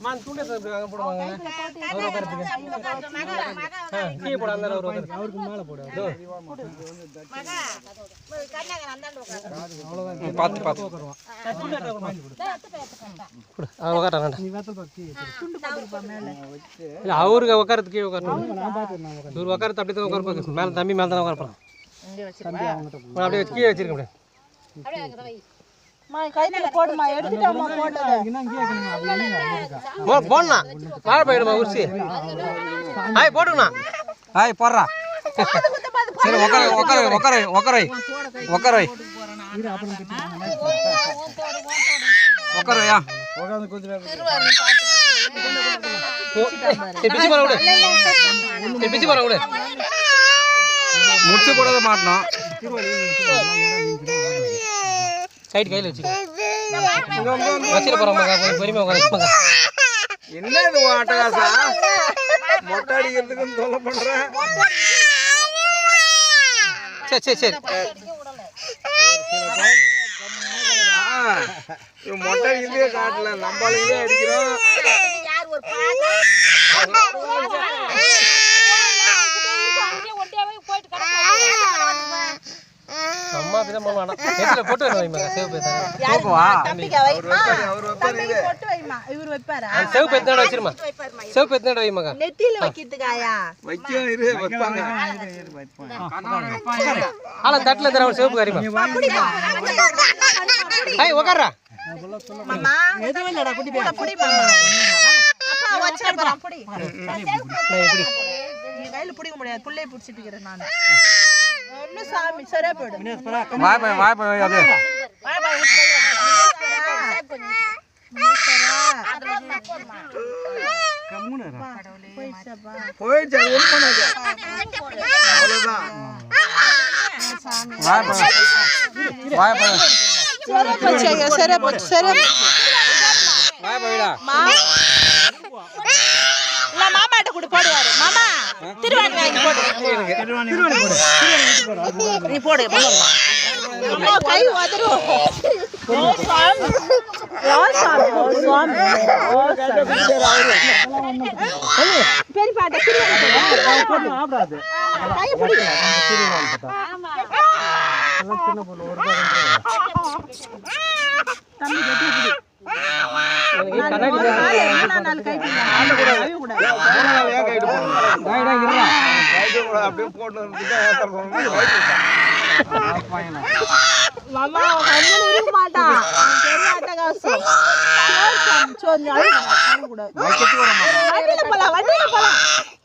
மான் தூண்டே அங்க போடுவாங்க அவர உட்கார்றதுக்கு கீழ போடு அந்த அவருக்கு மேல போடு மகா கண்ணங்க அந்தாண்ட உட்காரு அவ்வளவுதான் பாத்து உட்காருவான் அவ உட்காரறானே நீ வேத்தல் பக்கி துண்டு போடுப்பா மேல இல்ல அவருக்கு உட்கார்றதுக்கு கீழ உட்காரணும் நான் பாத்துறேன் இவர் உட்கார்றது அப்படியே தான் உட்கார்ப்பாங்க மேல தம்பி மேல தான் உட்கார்ப்பான் இங்க வச்சிருப்பா அப்படியே கீழ வச்சிருக்க அப்படியே அங்க வை மா கையில போடுமா எடுத்துட்டாமா போடுங்க இன்னும் இங்கே வைக்கணும் அப்படியே போடுனா வாழ போய்டுமா உர்சி ஹாய் போடுனா ஹாய் போறா சரி உட்காரை இரு அப்புறம் உட்காரையா உட்கார்ந்து கொஞ்சம் பிச்சு போற விடு முடிச்சு போடாத மாட்டணும் சைடு கையில வச்சுட்டு போறோம் பெருமையா உட்கார என்ன இது ஆட்டகாசா மொட்டை அடிக்கிறதுக்கு தொல்லை பண்ற சரி சரி மொட்டை அடிக்கிறதே காட்டல நம்மளுங்களே அடிக்கிறோம் அம்மா பிதம் பண்ணானா நெட்ல போட்டு வைமா சேவ் பேதா போவா தம்பிக்கு வைமா அவர் வைப்பாரு போட்டு வைமா இவர் வைப்பாரா சேவ் பேதா வச்சிருமா சேவ் பேதா வைமா நெத்தில வைக்கிறதுக்காயா வைக்க இரு வைப்பாங்க ஆள தட்டல தர அவர் சேவ் காரிமா ஹாய் உட்கார்றா மாமா எதுவும் இல்லடா புடி மாமா அப்பா வச்சற போறா புடி நான் இப்படி நீ கையில புடிக்க முடியாது புள்ளைய புடிச்சிட்டு இருக்கறேன் நான் ஒண்ணு சாமி சரே போடு வாய் போய் அது வாய் கம்முனரா போய் ஜா ஒண்ணு பண்ணாத அவ்வளவுதான் சாமி வாய் போய் சரே போச்சேங்க வாய் போய்டா மா இல்ல மாமாட்ட கூட போடுவாரு மாமா திருவாணி வாங்கி போடு திருவாணி போடு நீ போடு மாமா கை வதரு ஓ சாமி பெரிய பாட்ட திருவாணி போடு ஆப்டாது கை பிடி திருவாணி போடு ஆமா எல்லாம் சின்ன பொண்ணு ஒரு ரூபாய் தம்பி கட்டி பிடி எனக்கு கண்ணாடி நான் நாலு கை பிடி ஆள கூட அவிய கூட மூணாவது ஏன் கைடு போடு கைடா இருடா கைடு கூட அப்படியே போட்டு வந்துட்டா ஏத்தற போறோம் மாமா கண்ணு இருக்க மாட்டா பெரிய அட்டகாசம் சோறு அழு கூட வைக்கத்து வர மாட்டா வண்டில போலாம்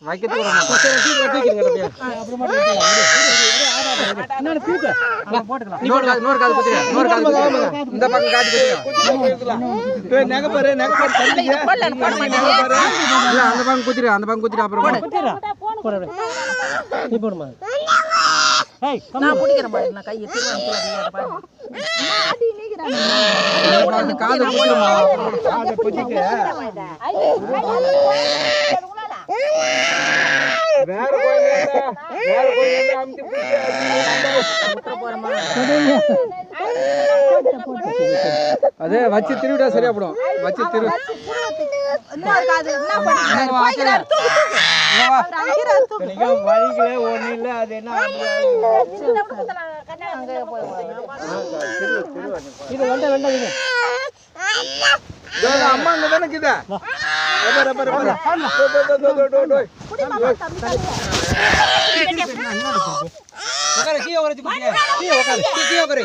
வைக்கத்து வர மாட்டா சரி தூக்கிங்க அப்படியே அப்புறமா இன்னொரு தூக்கு போட்டுக்கலாம் இன்னொரு காது குத்திர இந்த பக்கம் காது குத்திர டேய் நக பாரு தள்ளிங்க இல்ல அந்த பக்கம் குத்திர அப்புறம் போடு நீ போடுமா ஏய் நான் புடிக்கிறேன் பாரு நான் கையை திருவாணில பாரு ஆடி நீங்கறானே காது போடுமா காது புடிக்க வேற போய் அம்தி புடிக்க போறமா அதே வச்சி திருவிடா சரியா போடும் வச்சி திரு இன்னொரு காது என்ன பண்ணீங்க போய்கிறார் தூக்கு நீங்க வழிகளே ஒண்ணு இல்ல அது என்ன சின்ன புத்தல கண்ணாங்க போய் இது வேண்டாம் ஜோல அம்மா அங்க தான கிதா ரப்பர் புடி மாமா தம்பி உட்கார கீழ உட்கார கீழ உட்கார